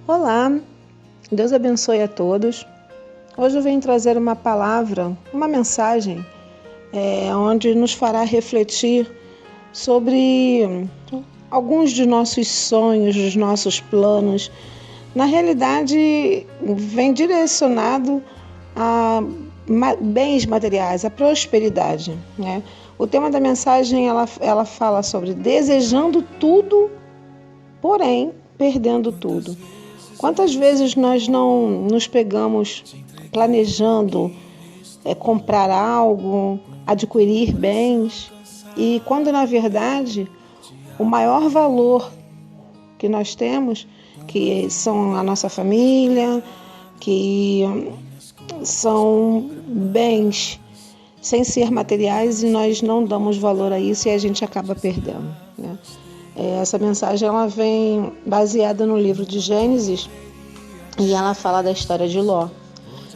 Olá, Deus abençoe a todos. Hoje eu venho trazer uma palavra, uma mensagem, onde nos fará refletir sobre alguns dos nossos sonhos, dos nossos planos. Na realidade, vem direcionado a bens materiais, a prosperidade, né? O tema da mensagem, ela fala sobre desejando tudo, porém perdendo tudo. Quantas vezes nós não nos pegamos planejando comprar algo, adquirir bens, e quando na verdade o maior valor que nós temos, que são a nossa família, que são bens sem ser materiais, e nós não damos valor a isso e a gente acaba perdendo, né? Essa mensagem ela vem baseada no livro de Gênesis e ela fala da história de Ló.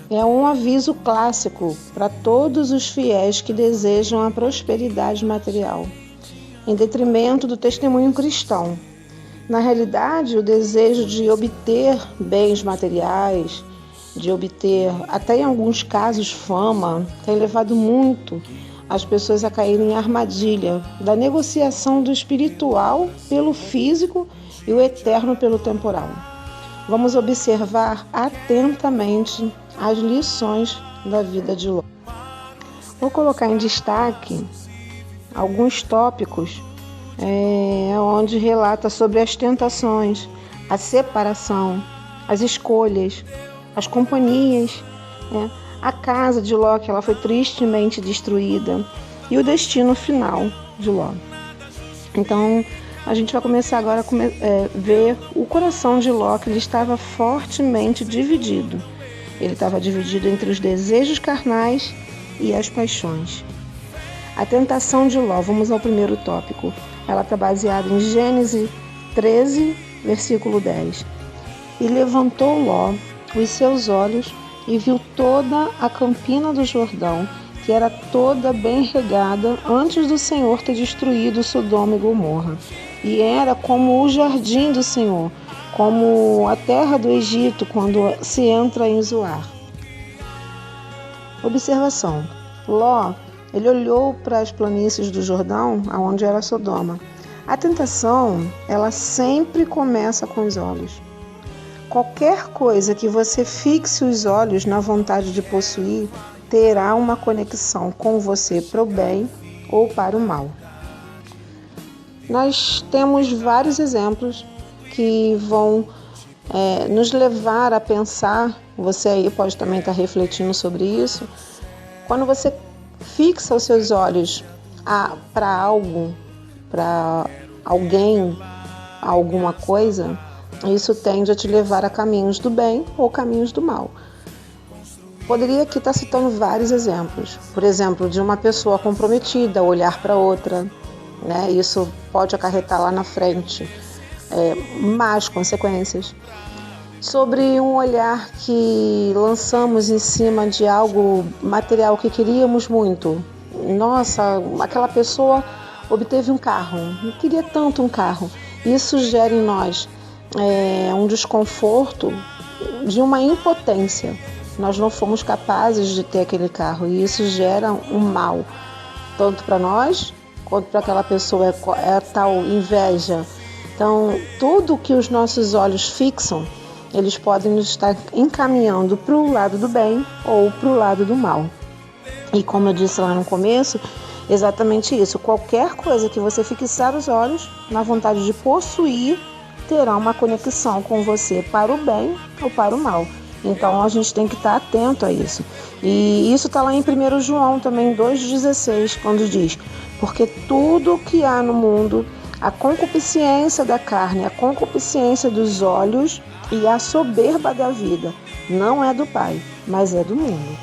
É um aviso clássico para todos os fiéis que desejam a prosperidade material, em detrimento do testemunho cristão. Na realidade, o desejo de obter bens materiais, de obter, até em alguns casos, fama, tem levado muito as pessoas a caírem em armadilha da negociação do espiritual pelo físico e o eterno pelo temporal. Vamos observar atentamente as lições da vida de Ló. Vou colocar em destaque alguns tópicos onde relata sobre as tentações, a separação, as escolhas, as companhias, a casa de Ló, que ela foi tristemente destruída, e o destino final de Ló. Então, a gente vai começar agora a ver o coração de Ló, que ele estava fortemente dividido. Ele estava dividido entre os desejos carnais e as paixões. A tentação de Ló, vamos ao primeiro tópico. Ela está baseada em Gênesis 13, versículo 10. E levantou Ló os seus olhos e viu toda a campina do Jordão, que era toda bem regada, antes do Senhor ter destruído Sodoma e Gomorra. E era como o jardim do Senhor, como a terra do Egito, quando se entra em Zoar. Observação. Ló, ele olhou para as planícies do Jordão, aonde era Sodoma. A tentação, ela sempre começa com os olhos. Qualquer coisa que você fixe os olhos na vontade de possuir, terá uma conexão com você para o bem ou para o mal. Nós temos vários exemplos que vão nos levar a pensar, você aí pode também estar refletindo sobre isso, quando você fixa os seus olhos para algo, para alguém, alguma coisa, isso tende a te levar a caminhos do bem ou caminhos do mal. Poderia aqui estar citando vários exemplos. Por exemplo, de uma pessoa comprometida olhar para outra, né? Isso pode acarretar lá na frente más consequências. Sobre um olhar que lançamos em cima de algo material que queríamos muito. Nossa, aquela pessoa obteve um carro, eu queria tanto um carro. Isso gera em nós um desconforto, de uma impotência. Nós não fomos capazes de ter aquele carro e isso gera um mal, tanto para nós quanto para aquela pessoa. É a tal inveja. Então, tudo que os nossos olhos fixam, eles podem nos estar encaminhando para o lado do bem ou para o lado do mal. E como eu disse lá no começo, exatamente isso. Qualquer coisa que você fixar os olhos na vontade de possuir, terá uma conexão com você para o bem ou para o mal. Então a gente tem que estar atento a isso. E isso está lá em 1 João também 2,16, quando diz: porque tudo que há no mundo, a concupiscência da carne, a concupiscência dos olhos e a soberba da vida, não é do Pai, mas é do mundo.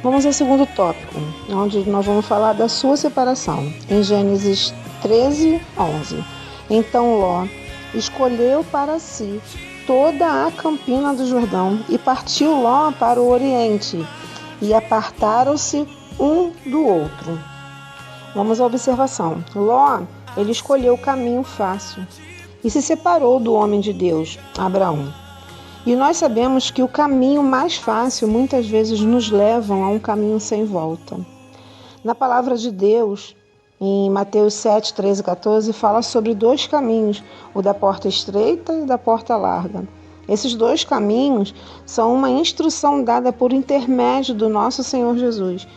Vamos ao segundo tópico, onde nós vamos falar da sua separação. Em Gênesis 13, 11. Então Ló escolheu para si toda a campina do Jordão e partiu Ló para o oriente, e apartaram-se um do outro. Vamos à observação. Ló, ele escolheu o caminho fácil. e se separou do homem de Deus, Abraão. E nós sabemos que o caminho mais fácil muitas vezes nos leva a um caminho sem volta. Na palavra de Deus, em Mateus 7, 13 e 14, fala sobre 2 caminhos, o da porta estreita e da porta larga. Esses 2 caminhos são uma instrução dada por intermédio do nosso Senhor Jesus.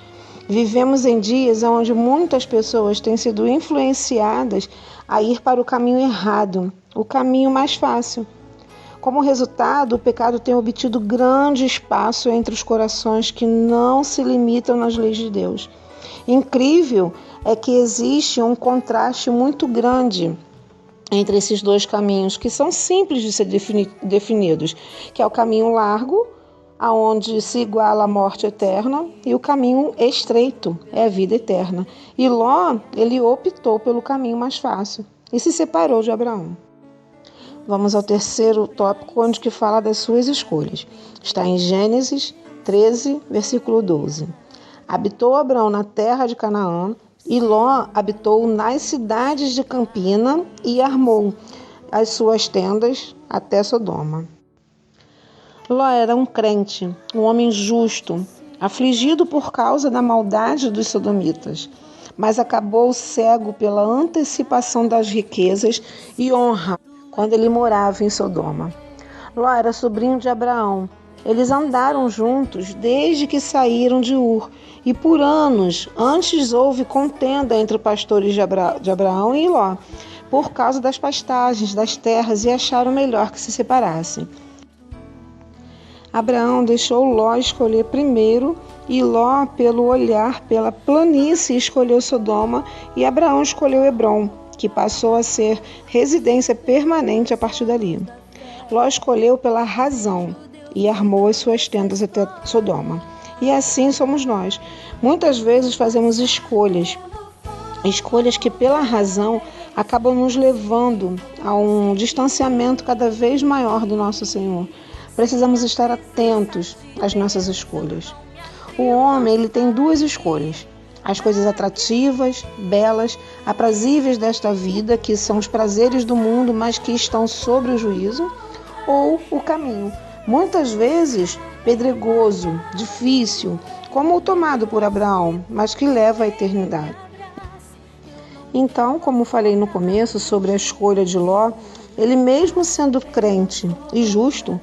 Vivemos em dias onde muitas pessoas têm sido influenciadas a ir para o caminho errado, o caminho mais fácil. Como resultado, o pecado tem obtido grande espaço entre os corações que não se limitam nas leis de Deus. Incrível é que existe um contraste muito grande entre esses 2 caminhos, que são simples de ser definidos, que é o caminho largo, aonde se iguala a morte eterna, e o caminho estreito é a vida eterna. E Ló, ele optou pelo caminho mais fácil e se separou de Abraão. Vamos ao terceiro tópico, onde que fala das suas escolhas. Está em Gênesis 13, versículo 12. Habitou Abraão na terra de Canaã, e Ló habitou nas cidades de Campina e armou as suas tendas até Sodoma. Ló era um crente, um homem justo, afligido por causa da maldade dos sodomitas, mas acabou cego pela antecipação das riquezas e honra quando ele morava em Sodoma. Ló era sobrinho de Abraão. Eles andaram juntos desde que saíram de Ur, e por anos antes houve contenda entre pastores de Abraão e Ló, por causa das pastagens, das terras, e acharam melhor que se separassem. Abraão deixou Ló escolher primeiro, e Ló, pelo olhar pela planície, escolheu Sodoma, e Abraão escolheu Hebrom, que passou a ser residência permanente a partir dali. Ló escolheu pela razão e armou as suas tendas até Sodoma. E assim somos nós. Muitas vezes fazemos escolhas que pela razão acabam nos levando a um distanciamento cada vez maior do nosso Senhor. Precisamos estar atentos às nossas escolhas. O homem, ele tem 2 escolhas: as coisas atrativas, belas, aprazíveis desta vida, que são os prazeres do mundo, mas que estão sobre o juízo, ou o caminho, muitas vezes pedregoso, difícil, como o tomado por Abraão, mas que leva à eternidade. Então, como falei no começo sobre a escolha de Ló, ele mesmo sendo crente e justo,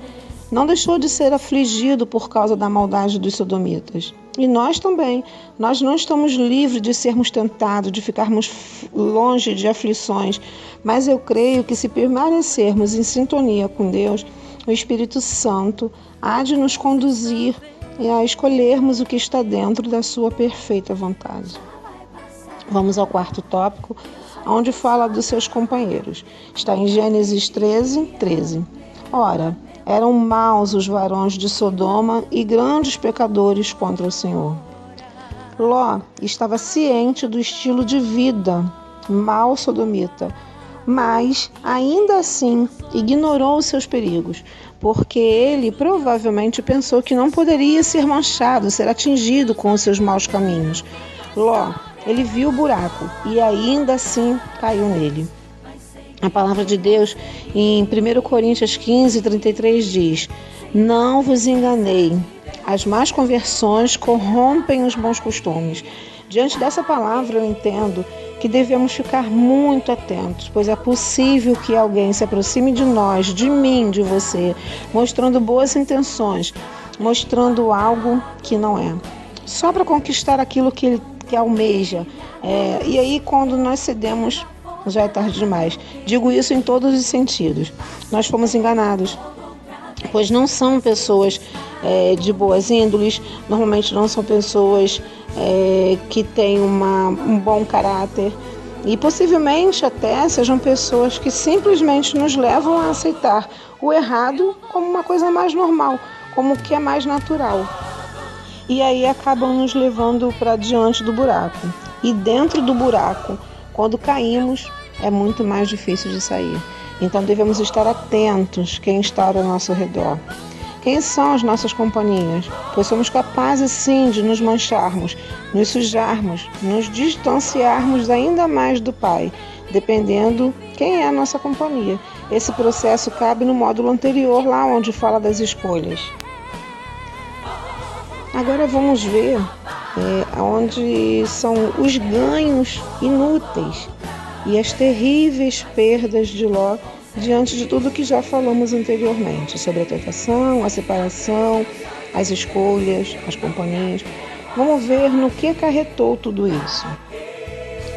não deixou de ser afligido por causa da maldade dos sodomitas. E nós também. Nós não estamos livres de sermos tentados, de ficarmos longe de aflições. Mas eu creio que se permanecermos em sintonia com Deus, o Espírito Santo há de nos conduzir a escolhermos o que está dentro da sua perfeita vontade. Vamos ao 4º tópico, onde fala dos seus companheiros. Está em Gênesis 13, 13. Ora, eram maus os varões de Sodoma e grandes pecadores contra o Senhor. Ló estava ciente do estilo de vida mau sodomita, mas ainda assim ignorou os seus perigos, porque ele provavelmente pensou que não poderia ser manchado, ser atingido com os seus maus caminhos. Ló, ele viu o buraco e ainda assim caiu nele. A palavra de Deus em 1 Coríntios 15, 33 diz: não vos enganei, as más conversões corrompem os bons costumes. Diante dessa palavra eu entendo que devemos ficar muito atentos, pois é possível que alguém se aproxime de nós, de mim, de você, mostrando boas intenções, mostrando algo que não é, só para conquistar aquilo que ele almeja. E aí quando nós cedemos, já é tarde demais. Digo isso em todos os sentidos. Nós fomos enganados, pois não são pessoas de boas índoles, normalmente não são pessoas que têm um bom caráter, e possivelmente até sejam pessoas que simplesmente nos levam a aceitar o errado como uma coisa mais normal, como o que é mais natural. E aí acabam nos levando para diante do buraco. E dentro do buraco, quando caímos, é muito mais difícil de sair. Então devemos estar atentos quem está ao nosso redor. Quem são as nossas companhias? Pois somos capazes sim de nos mancharmos, nos sujarmos, nos distanciarmos ainda mais do Pai, dependendo quem é a nossa companhia. Esse processo cabe no módulo anterior, lá onde fala das escolhas. Agora vamos ver onde são os ganhos inúteis e as terríveis perdas de Ló diante de tudo que já falamos anteriormente, sobre a tentação, a separação, as escolhas, as companhias. Vamos ver no que acarretou tudo isso.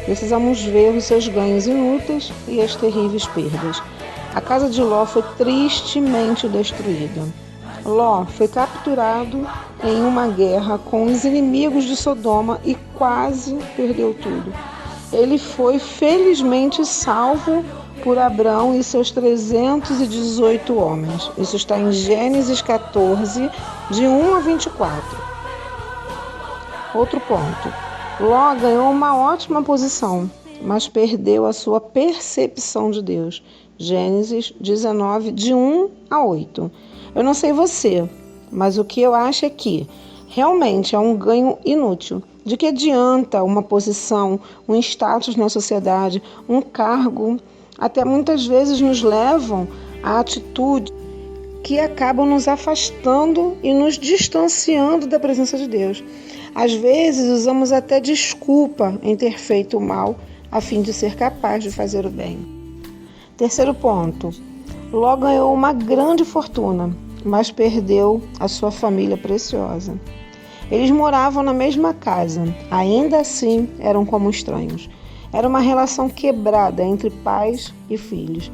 Precisamos ver os seus ganhos inúteis e as terríveis perdas. A casa de Ló foi tristemente destruída. Ló foi capturado em uma guerra com os inimigos de Sodoma e quase perdeu tudo. Ele foi felizmente salvo por Abrão e seus 318 homens. Isso está em Gênesis 14, de 1 a 24. Outro ponto. Ló ganhou uma ótima posição, mas perdeu a sua percepção de Deus. Gênesis 19, de 1 a 8. Eu não sei você, mas o que eu acho é que realmente é um ganho inútil. De que adianta uma posição, um status na sociedade, um cargo, até muitas vezes nos levam a atitudes que acabam nos afastando e nos distanciando da presença de Deus. Às vezes usamos até desculpa em ter feito o mal, a fim de ser capaz de fazer o bem. Terceiro ponto. Ló ganhou uma grande fortuna, mas perdeu a sua família preciosa. Eles moravam na mesma casa, ainda assim eram como estranhos. Era uma relação quebrada entre pais e filhos.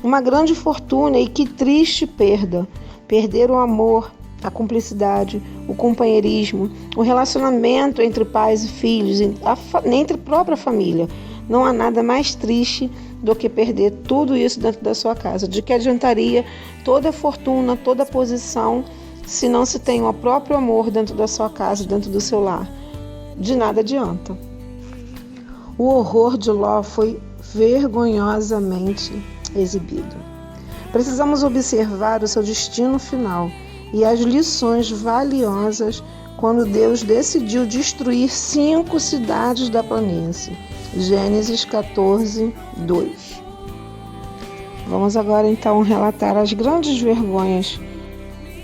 Uma grande fortuna e que triste perda. Perder o amor, a cumplicidade, o companheirismo, o relacionamento entre pais e filhos, entre a própria família. Não há nada mais triste do que perder tudo isso dentro da sua casa. De que adiantaria toda a fortuna, toda a posição, se não se tem o próprio amor dentro da sua casa, dentro do seu lar? De nada adianta. O horror de Ló foi vergonhosamente exibido. Precisamos observar o seu destino final e as lições valiosas quando Deus decidiu destruir 5 cidades da planície. Gênesis 14, 2. Vamos agora então relatar as grandes vergonhas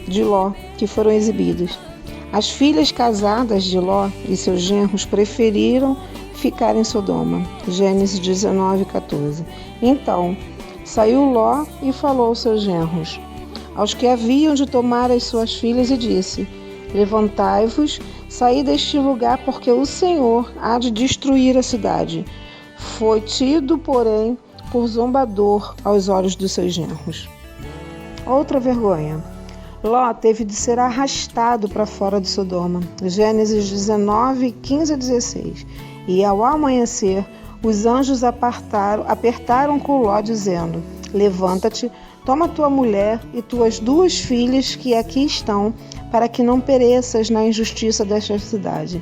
de Ló que foram exibidas. As filhas casadas de Ló e seus genros preferiram ficar em Sodoma. Gênesis 19, 14. Então saiu Ló e falou aos seus genros, aos que haviam de tomar as suas filhas, e disse: levantai-vos, saí deste lugar, porque o Senhor há de destruir a cidade. Foi tido, porém, por zombador aos olhos dos seus genros. Outra vergonha. Ló teve de ser arrastado para fora de Sodoma. Gênesis 19, 15 a 16. E ao amanhecer, os anjos apertaram com Ló, dizendo: levanta-te, toma tua mulher e tuas 2 filhas que aqui estão, para que não pereças na injustiça desta cidade.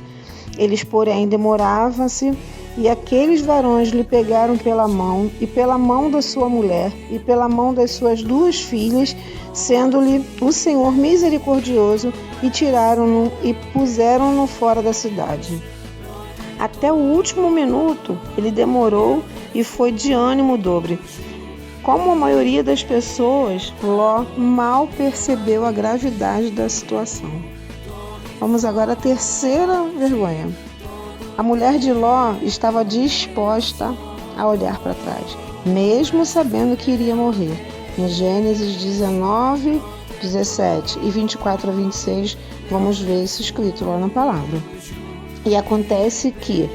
Eles, porém, demoravam-se, e aqueles varões lhe pegaram pela mão, e pela mão da sua mulher, e pela mão das suas 2 filhas, sendo-lhe o Senhor misericordioso, e tiraram-no e puseram-no fora da cidade. Até o último minuto ele demorou e foi de ânimo dobre. Como a maioria das pessoas, Ló mal percebeu a gravidade da situação. Vamos agora à terceira vergonha. A mulher de Ló estava disposta a olhar para trás, mesmo sabendo que iria morrer. Em Gênesis 19, 17 e 24 a 26, vamos ver isso escrito lá na palavra. E acontece que,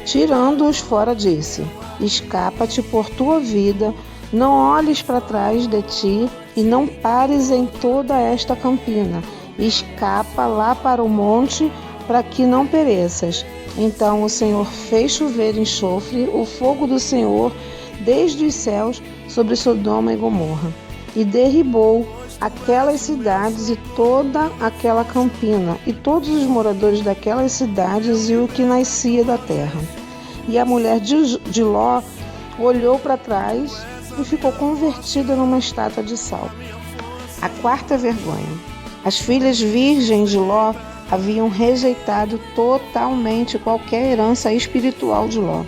tirando-os fora, disse: escapa-te por tua vida, não olhes para trás de ti e não pares em toda esta campina. Escapa lá para o monte, para que não pereças. Então o Senhor fez chover enxofre, o fogo do Senhor, desde os céus, sobre Sodoma e Gomorra, e derribou aquelas cidades e toda aquela campina, e todos os moradores daquelas cidades e o que nascia da terra. E a mulher de Ló olhou para trás e ficou convertida numa estátua de sal. A quarta vergonha. As filhas virgens de Ló haviam rejeitado totalmente qualquer herança espiritual de Ló.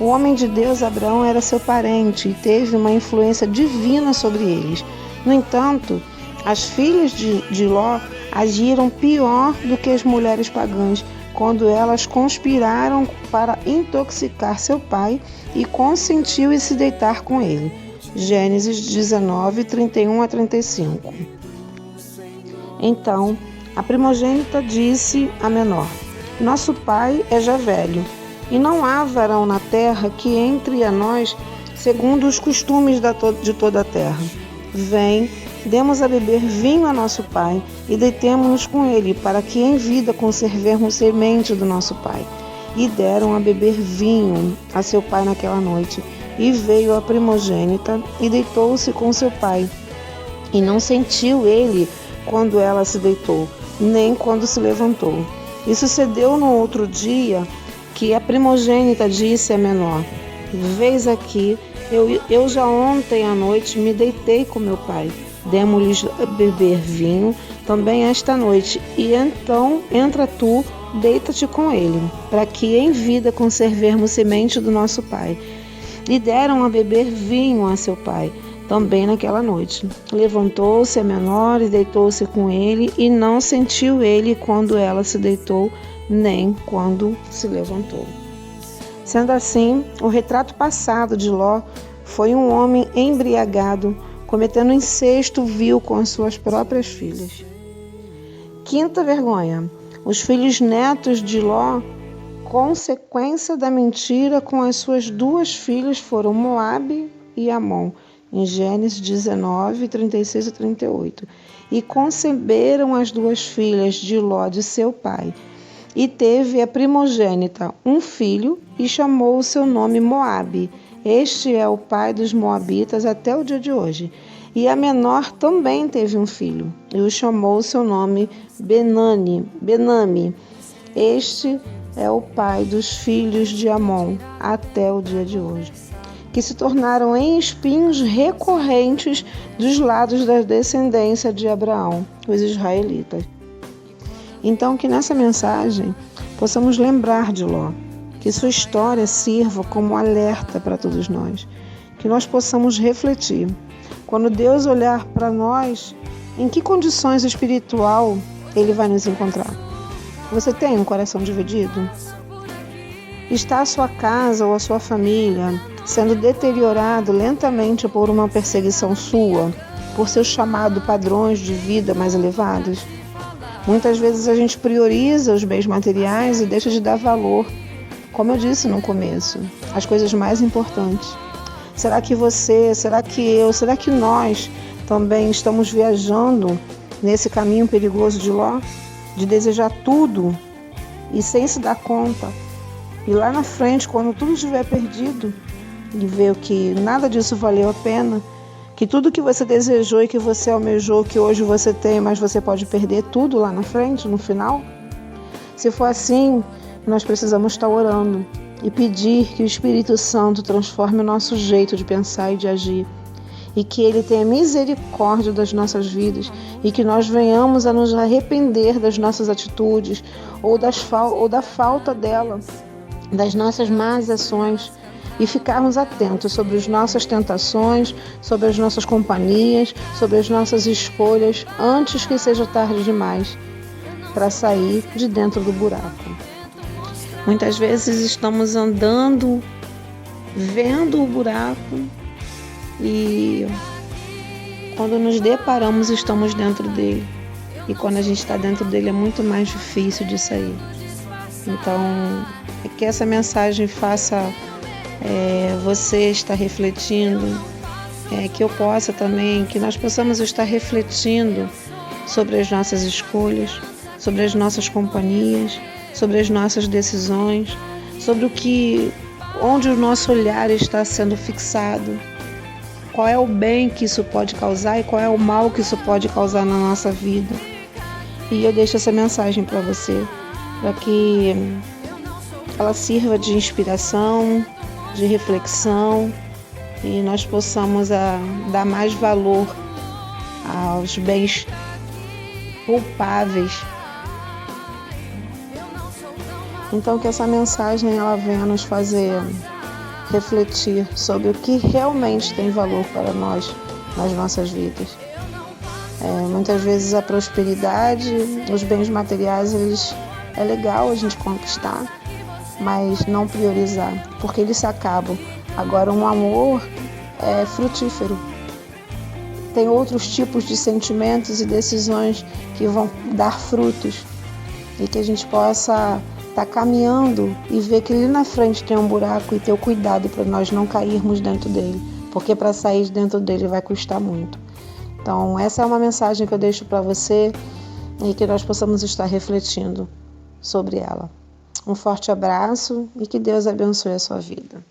O homem de Deus, Abraão, era seu parente e teve uma influência divina sobre eles. No entanto, as filhas de Ló agiram pior do que as mulheres pagãs, quando elas conspiraram para intoxicar seu pai e consentiu em se deitar com ele. Gênesis 19, 31 a 35. Então, a primogênita disse à menor: Nosso pai é já velho, e não há varão na terra que entre a nós segundo os costumes de toda a terra. Vem, demos a beber vinho a nosso pai e deitemo-nos com ele, para que em vida conservemos semente do nosso pai. E deram a beber vinho a seu pai naquela noite. E veio a primogênita e deitou-se com seu pai. E não sentiu ele quando ela se deitou, nem quando se levantou. E sucedeu no outro dia que a primogênita disse à menor: Vês aqui, eu já ontem à noite me deitei com meu pai. Demos-lhes a beber vinho também esta noite, e então entra tu, deita-te com ele, para que em vida conservemos semente do nosso pai. E deram a beber vinho a seu pai, também naquela noite. Levantou-se a menor e deitou-se com ele, e não sentiu ele quando ela se deitou, nem quando se levantou. Sendo assim, o retrato passado de Ló foi um homem embriagado, cometendo incesto vil com as suas próprias filhas. Quinta vergonha: os filhos netos de Ló, consequência da mentira com as suas duas filhas, foram Moabe e Amon, em Gênesis 19, 36 e 38. E conceberam as duas filhas de Ló de seu pai. E teve a primogênita um filho, e chamou o seu nome Moabe. Este é o pai dos moabitas até o dia de hoje. E a menor também teve um filho, e o chamou o seu nome Benami. Este é o pai dos filhos de Amon até o dia de hoje, que se tornaram em espinhos recorrentes dos lados da descendência de Abraão, os israelitas. Então, que nessa mensagem possamos lembrar de Ló, que sua história sirva como alerta para todos nós, que nós possamos refletir. Quando Deus olhar para nós, em que condições espiritual Ele vai nos encontrar? Você tem um coração dividido? Está a sua casa ou a sua família sendo deteriorado lentamente por uma perseguição sua, por seu chamado padrões de vida mais elevados? Muitas vezes a gente prioriza os bens materiais e deixa de dar valor, como eu disse no começo, às coisas mais importantes. Será que você, será que eu, será que nós também estamos viajando nesse caminho perigoso de Ló? De desejar tudo e sem se dar conta. E lá na frente, quando tudo estiver perdido, e ver que nada disso valeu a pena, que tudo que você desejou e que você almejou, que hoje você tem, mas você pode perder tudo lá na frente, no final? Se for assim, nós precisamos estar orando e pedir que o Espírito Santo transforme o nosso jeito de pensar e de agir, e que Ele tenha misericórdia das nossas vidas, e que nós venhamos a nos arrepender das nossas atitudes, ou da falta dela, das nossas más ações, e ficarmos atentos sobre as nossas tentações, sobre as nossas companhias, sobre as nossas escolhas, antes que seja tarde demais para sair de dentro do buraco. Muitas vezes estamos andando, vendo o buraco, e quando nos deparamos, estamos dentro dele. E quando a gente está dentro dele, é muito mais difícil de sair. Então, é que essa mensagem faça você estar refletindo, que eu possa também, que nós possamos estar refletindo sobre as nossas escolhas, sobre as nossas companhias, sobre as nossas decisões, sobre onde o nosso olhar está sendo fixado, qual é o bem que isso pode causar e qual é o mal que isso pode causar na nossa vida. E eu deixo essa mensagem para você, para que ela sirva de inspiração, de reflexão, e nós possamos dar mais valor aos bens poupáveis. Então, que essa mensagem ela venha nos fazer refletir sobre o que realmente tem valor para nós nas nossas vidas. Muitas vezes a prosperidade, os bens materiais, é legal a gente conquistar, mas não priorizar, porque eles se acabam. Agora, um amor é frutífero. Tem outros tipos de sentimentos e decisões que vão dar frutos e que a gente possa estar caminhando e ver que ali na frente tem um buraco e ter o cuidado para nós não cairmos dentro dele, porque para sair de dentro dele vai custar muito. Então, essa é uma mensagem que eu deixo para você e que nós possamos estar refletindo sobre ela. Um forte abraço e que Deus abençoe a sua vida.